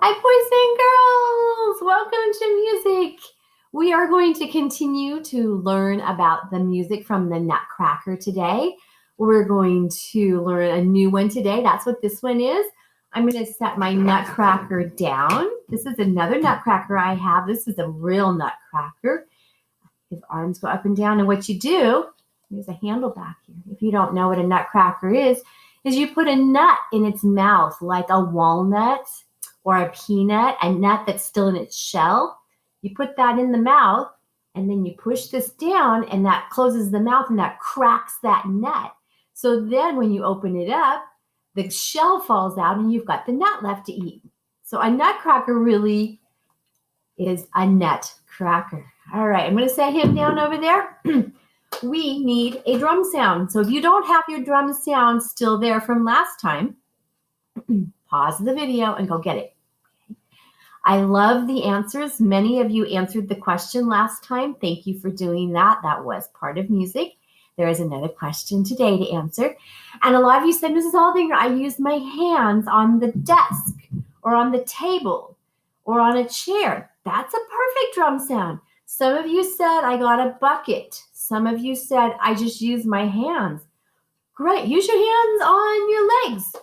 Hi, boys and girls! Welcome to music. We are going to continue to learn about the music from the Nutcracker today. We're going to learn a new one today. That's what this one is. I'm going to set my Nutcracker down. This is another Nutcracker I have. This is a real Nutcracker. His arms go up and down. And what you do, there's a handle back here. If you don't know what a Nutcracker is you put a nut in its mouth like a walnut or a peanut, a nut that's still in its shell. You put that in the mouth and then you push this down and that closes the mouth and that cracks that nut. So then when you open it up, the shell falls out and you've got the nut left to eat. So a Nutcracker really is a nutcracker. All right, I'm going to set him down over there. We need a drum sound. So if you don't have your drum sound still there from last time, pause the video and go get it. I love the answers. Many of you answered the question last time. Thank you for doing that. That was part of music. There is another question today to answer. And a lot of you said, Mrs. Aldinger, I use my hands on the desk or on the table or on a chair. That's a perfect drum sound. Some of you said, I got a bucket. Some of you said, I just use my hands. Great. Use your hands on your legs.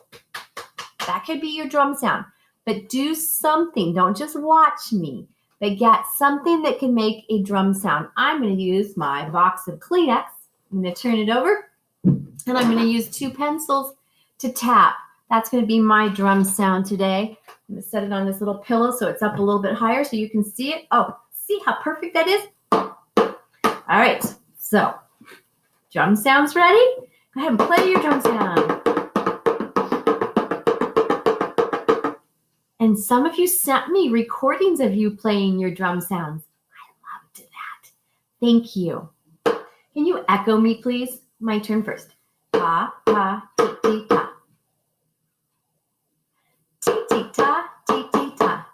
That could be your drum sound. But do something. Don't just watch me, but get something that can make a drum sound. I'm going to use my box of Kleenex. I'm going to turn it over, and I'm going to use 2 pencils to tap. That's going to be my drum sound today. I'm going to set it on this little pillow so it's up a little bit higher so you can see it. Oh, see how perfect that is? All right, so drum sounds ready? Go ahead and play your drum sound. And some of you sent me recordings of you playing your drum sounds. I loved that. Thank you. Can you echo me, please? My turn first. Ta, ta, ti, ti, ta. Ti, ti, ta, ti, ti, ta.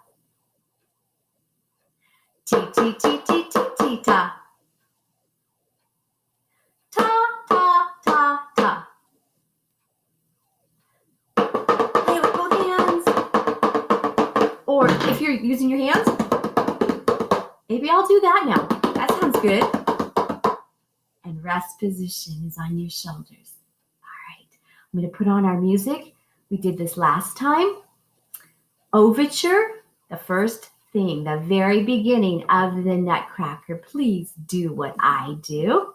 Ti, ti, ti, ti, ti, ti, ta. Ta, ta, ta, ta. Play with both hands. Or if you're using your hands, maybe I'll do that now. That sounds good. And rest position is on your shoulders. All right, I'm going to put on our music. We did this last time. Overture, the first thing, the very beginning of the Nutcracker. Please do what I do.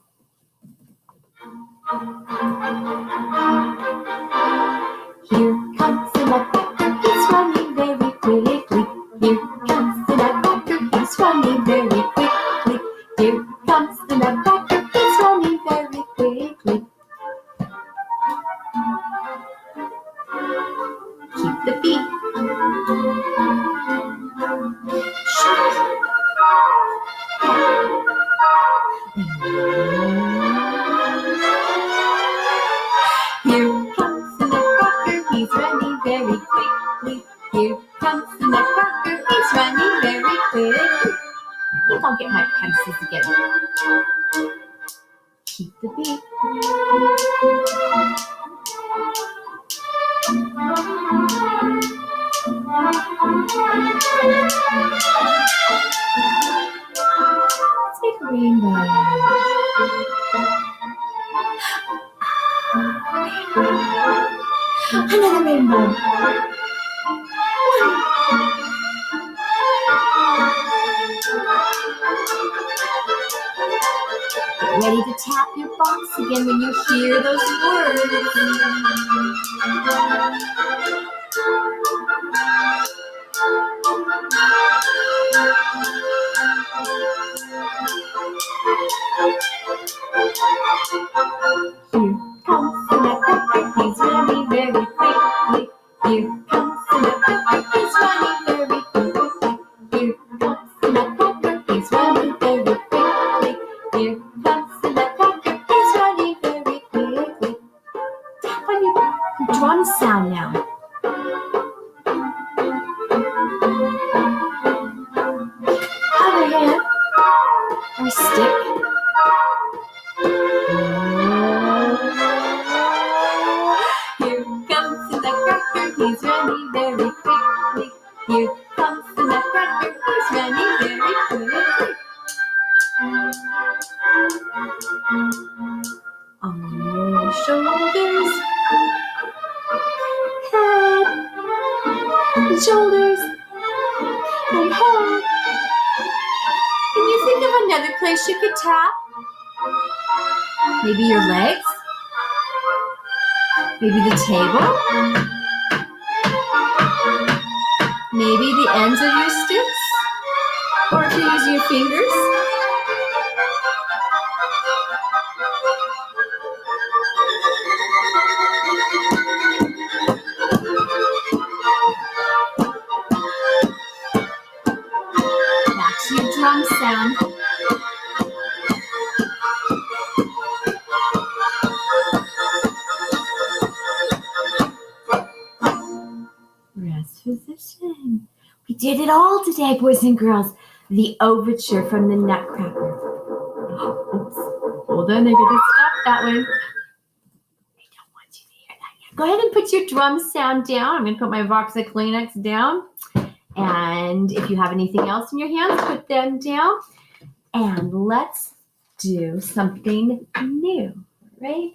Here comes the Nutcracker, he's running very quickly. Here comes the Nutcracker, he's running very quickly. Here comes the Nutcracker, he's running very quickly. Keep the beat. Here comes the Nutcracker, he's running very quickly. Here comes the Nutcracker, he's running very quickly. I think I'll get my pencils together. Keep the beat. Let's make a rainbow. Another rainbow. Get ready to tap your box again when you hear those words. Here comes the Nutcracker, he's running very quickly. Here comes the Nutcracker, he's running very quickly. Here comes the Nutcracker, he's running very quickly. Here comes the Nutcracker, he's running very quickly. Tap on your drum sound now. comes the Nutcracker, he's running very quickly. On your shoulders, head, and shoulders, and head. Can you think of another place you could tap? Maybe your legs? Maybe the table? Maybe the ends of your sticks? Or if you're using your fingers? Back to your drum sound. Rest position. We did it all today, boys and girls. The Overture from the Nutcracker. Oops. Hold on, I gotta stop that one. I don't want you to hear that yet. Go ahead and put your drum sound down. I'm gonna put my box of Kleenex down. And if you have anything else in your hands, put them down. And let's do something new, right?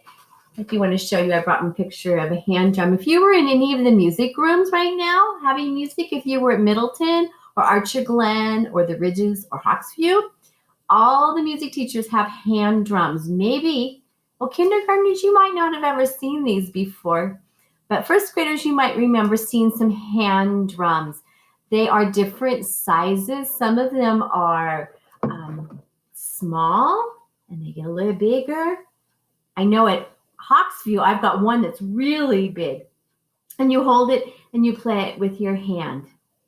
If you want to show you, I brought a picture of a hand drum. If you were in any of the music rooms right now having music, if you were at Middleton or Archer Glen or the Ridges or Hawksview, all the music teachers have hand drums. Maybe, well, kindergartners, you might not have ever seen these before, but first graders, you might remember seeing some hand drums. They are different sizes. Some of them are small and they get a little bigger. I know at Hawksview, I've got one that's really big. And you hold it and you play it with your hand.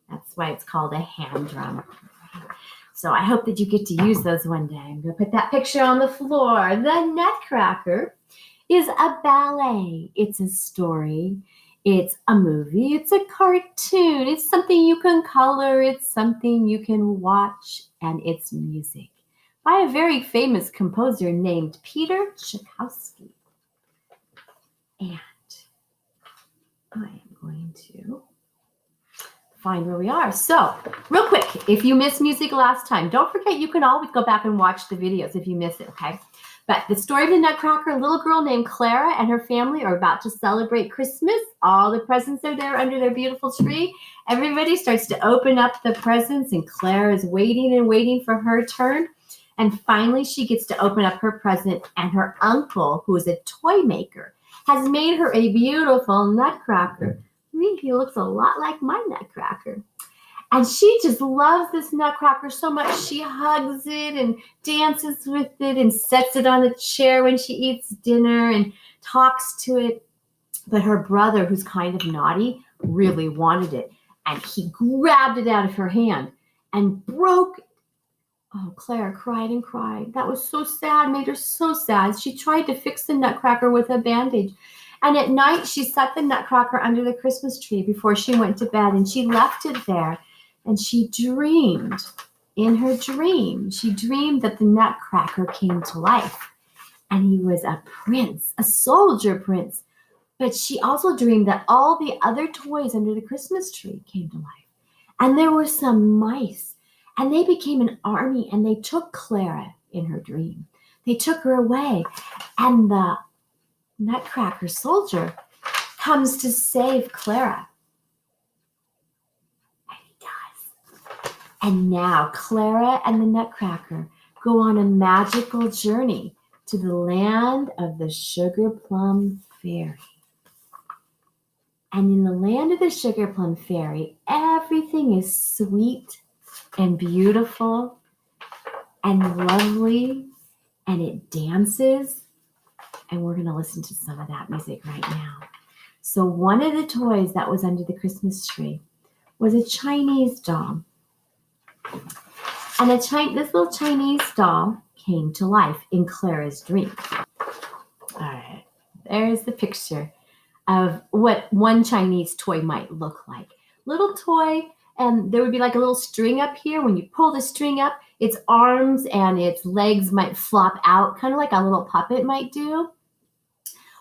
That's why it's called a hand drum. So I hope that you get to use those one day. I'm going to put that picture on the floor. The Nutcracker is a ballet. It's a story. It's a movie. It's a cartoon. It's something you can color. It's something you can watch. And it's music by a very famous composer named Peter Tchaikovsky. And I am going to find where we are. So, real quick, if you missed music last time, don't forget you can always go back and watch the videos if you miss it, okay? But the story of the Nutcracker, a little girl named Clara and her family are about to celebrate Christmas. All the presents are there under their beautiful tree. Everybody starts to open up the presents, and Clara is waiting and waiting for her turn. And finally, she gets to open up her present, and her uncle, who is a toy maker, has made her a beautiful Nutcracker. I mean, he looks a lot like my Nutcracker. And she just loves this Nutcracker so much. She hugs it and dances with it and sets it on the chair when she eats dinner and talks to it. But her brother, who's kind of naughty, really wanted it. And he grabbed it out of her hand and broke it. Oh, Claire cried and cried. That was so sad, made her so sad. She tried to fix the Nutcracker with a bandage. And at night, she set the Nutcracker under the Christmas tree before she went to bed, and she left it there. And she dreamed, in her dream, she dreamed that the Nutcracker came to life. And he was a prince, a soldier prince. But she also dreamed that all the other toys under the Christmas tree came to life. And there were some mice. And they became an army, and they took Clara in her dream. They took her away. And the Nutcracker soldier comes to save Clara. And he does. And now Clara and the Nutcracker go on a magical journey to the land of the Sugar Plum Fairy. And in the land of the Sugar Plum Fairy, everything is sweet and beautiful and lovely, and it dances. And we're going to listen to some of that music right now. So one of the toys that was under the Christmas tree was a Chinese doll. And this little Chinese doll came to life in Clara's dream. All right, there's the picture of what one Chinese toy might look like. Little toy, and there would be like a little string up here. When you pull the string up, its arms and its legs might flop out, kind of like a little puppet might do.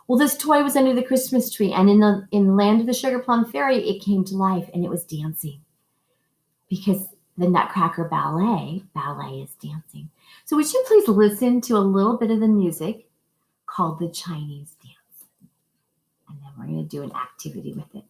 Well, this toy was under the Christmas tree, and in the land of the Sugar Plum Fairy, it came to life, and it was dancing. because the Nutcracker ballet is dancing. So would you please listen to a little bit of the music called the Chinese dance? And then we're going to do an activity with it.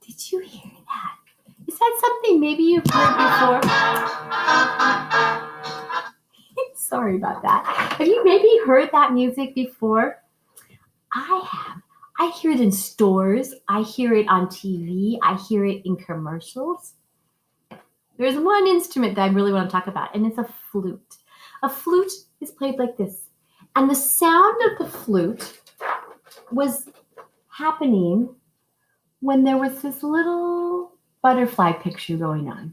Did you hear that? Is that something maybe you've heard before? Sorry about that. Have you maybe heard that music before? I have. I hear it in stores. I hear it on TV. I hear it in commercials. There's one instrument that I really want to talk about, and it's a flute. A flute is played like this. And the sound of the flute was happening when there was this little butterfly picture going on.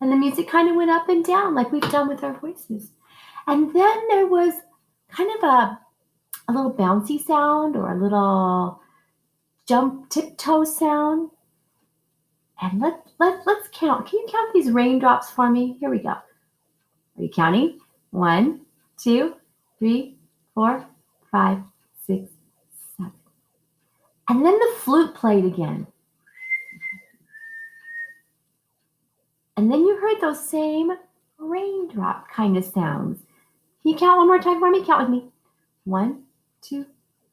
And the music kind of went up and down like we've done with our voices. And then there was kind of a little bouncy sound or a little tiptoe sound. And let's count. Can you count these raindrops for me? Here we go. Are you counting? 1, 2, 3, 4, 5, 6, 7. And then the flute played again. And then you heard those same raindrop kind of sounds. Can you count one more time for me? Count with me. 1, 2,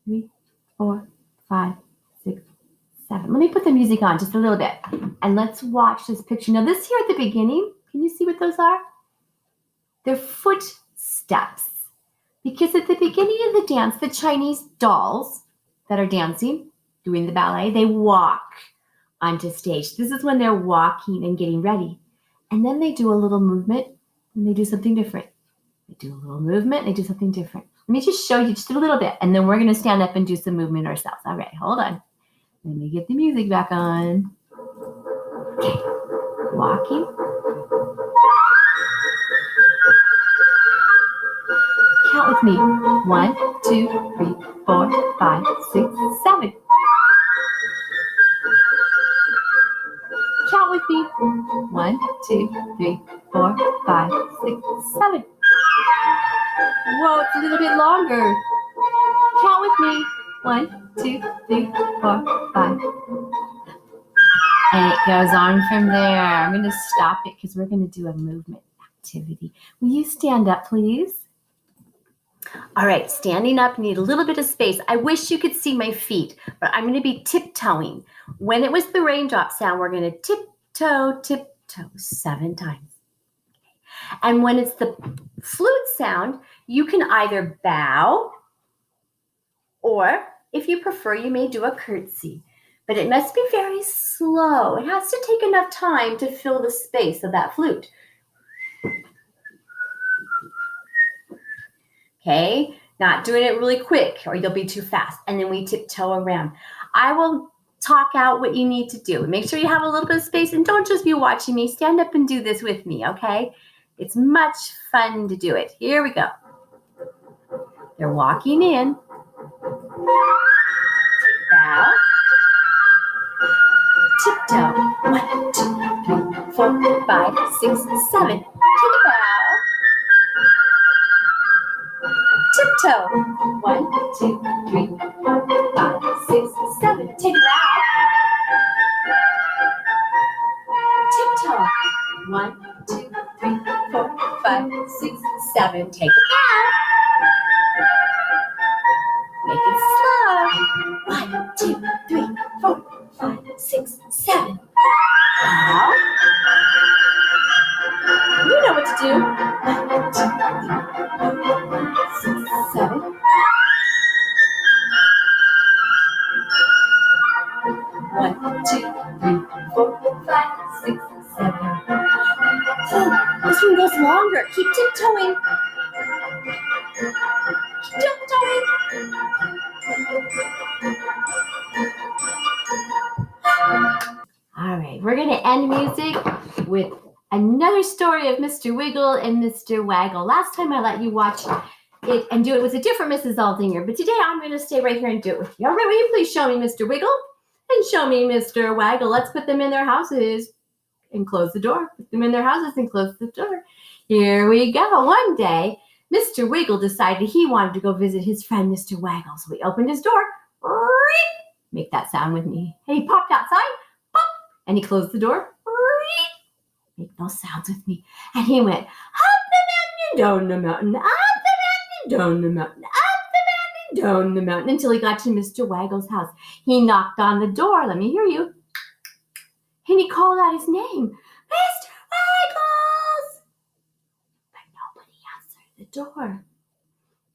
3, 4, 5, 6, 7. Let me put the music on just a little bit. And let's watch this picture. Now this here at the beginning, can you see what those are? They're footsteps. Because at the beginning of the dance, the Chinese dolls that are dancing, doing the ballet, they walk onto stage. This is when they're walking and getting ready. And then they do a little movement and they do something different. They do a little movement and they do something different. Let me just show you just a little bit and then we're going to stand up and do some movement ourselves. All right, hold on. Let me get the music back on. Okay, walking. Count with me. 1, 2, 3, 4, 5, 6, 7. Count with me. 1, 2, 3, 4, 5, 6, 7. Whoa, it's a little bit longer. Count with me. 1, 2, 3, 4, 5. And it goes on from there. I'm going to stop it because we're going to do a movement activity. Will you stand up, please? All right, standing up, need a little bit of space. I wish you could see my feet, but I'm going to be tiptoeing. When it was the raindrop sound, we're going to tiptoe, tiptoe 7 times. And when it's the flute sound, you can either bow or, if you prefer, you may do a curtsy. But it must be very slow. It has to take enough time to fill the space of that flute. Okay, not doing it really quick or you'll be too fast. And then we tiptoe around. I will talk out what you need to do. Make sure you have a little bit of space and don't just be watching me. Stand up and do this with me, okay? It's much fun to do it. Here we go. They're walking in. Bow. Tiptoe. 1, 2, 3, 4, 5, 6, 7. Take a bow. Tiptoe. 1, 2, 3, 4, 5, 6, 7. Take a bow. Tiptoe. 1, 2, 3, 4, 5, 6, 7. Take it down. Make it slow. 1, 2, 3, 4, 5, 6, 7. Now, you know what to do. 1, 2, 3, 4, 6, 7. 1, 2, 3, 4, 5, 6, 7. Oh, this one goes longer. Keep tiptoeing. Keep tiptoeing. All right, we're going to end music with another story of Mr. Wiggle and Mr. Waggle. Last time I let you watch it and do it with a different Mrs. Aldinger, but today I'm going to stay right here and do it with you. All right, will you please show me Mr. Wiggle and show me Mr. Waggle? Let's put them in their houses and close the door. Put them in their houses and close the door. Here we go. One day, Mr. Wiggle decided he wanted to go visit his friend, Mr. Waggle. So he opened his door. Make that sound with me. And he popped outside. Pop. And he closed the door. Make those sounds with me. And he went up the mountain, down the mountain, up the mountain, down the mountain, up the mountain, down the mountain, until he got to Mr. Waggle's house. He knocked on the door. Let me hear you. And he called out his name, Mr. Waggles. But nobody answered the door.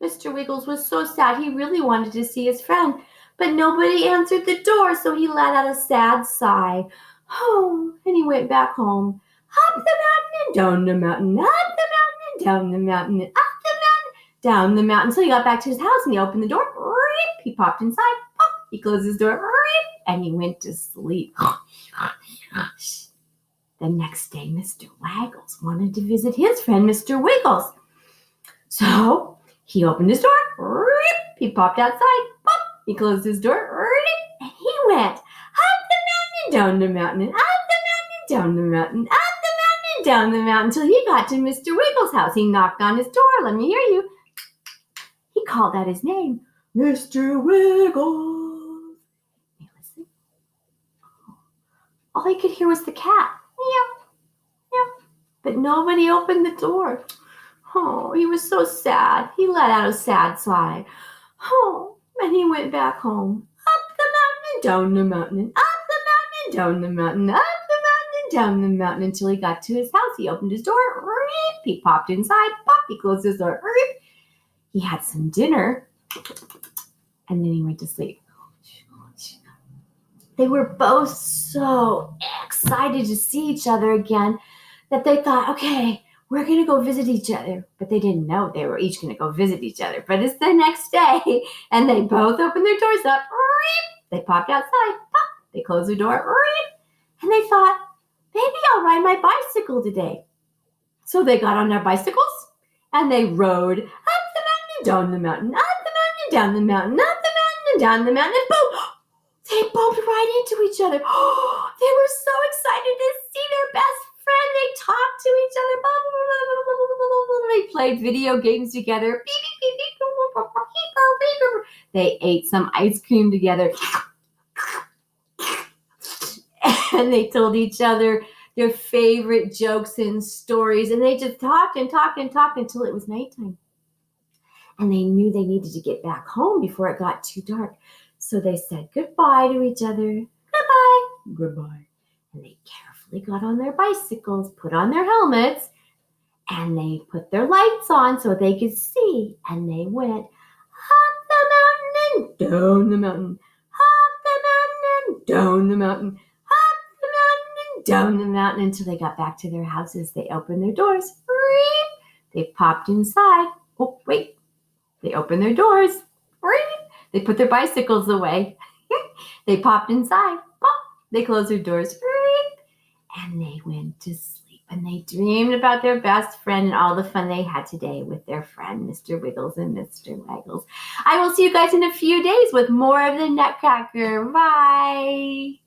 Mr. Wiggles was so sad. He really wanted to see his friend, but nobody answered the door, so he let out a sad sigh. Oh, and he went back home. Up the mountain and down the mountain, up the mountain and down the mountain, and up the mountain, down the mountain. So he got back to his house and he opened the door. He popped inside. He closed his door and he went to sleep. The next day, Mr. Waggles wanted to visit his friend, Mr. Wiggles. So he opened his door. He popped outside. He closed his door. And he went up the mountain, down the mountain, and up the mountain, down the mountain, up the mountain, and down the mountain, until he got to Mr. Wiggles' house. He knocked on his door. Let me hear you. He called out his name, Mr. Wiggles. Hey, listen. All he could hear was the cat. Meow, meow. But nobody opened the door. Oh, he was so sad. He let out a sad sigh. Oh, and he went back home. Up the mountain and down the mountain, and up the mountain and down the mountain, up the mountain and down the mountain, until he got to his house. He opened his door. He popped inside. Pop. He closed his door. He had some dinner, and then he went to sleep. They were both so excited to see each other again that they thought, okay, we're going to go visit each other. But they didn't know they were each going to go visit each other. But it's the next day, and they both opened their doors up. They popped outside. Pop. They closed their door. And they thought, maybe I'll ride my bicycle today. So they got on their bicycles, and they rode up the mountain, down the mountain, up the mountain, down the mountain, up the mountain, and down the mountain, and boom! They bumped right into each other. Oh, they were so excited to see their best friend. They talked to each other. They played video games together. They ate some ice cream together. And they told each other their favorite jokes and stories. And they just talked and talked and talked until it was nighttime. And they knew they needed to get back home before it got too dark. So they said goodbye to each other. Goodbye. Goodbye. And they carefully got on their bicycles, put on their helmets, and they put their lights on so they could see. And they went up the mountain and down the mountain, up the mountain and down the mountain, up the mountain and down the mountain, until they got back to their houses. They opened their doors. They popped inside. Oh, wait. They opened their doors. They put their bicycles away. They popped inside. Pop. They closed their doors. And they went to sleep. And they dreamed about their best friend and all the fun they had today with their friend, Mr. Wiggles and Mr. Waggles. I will see you guys in a few days with more of the Nutcracker. Bye.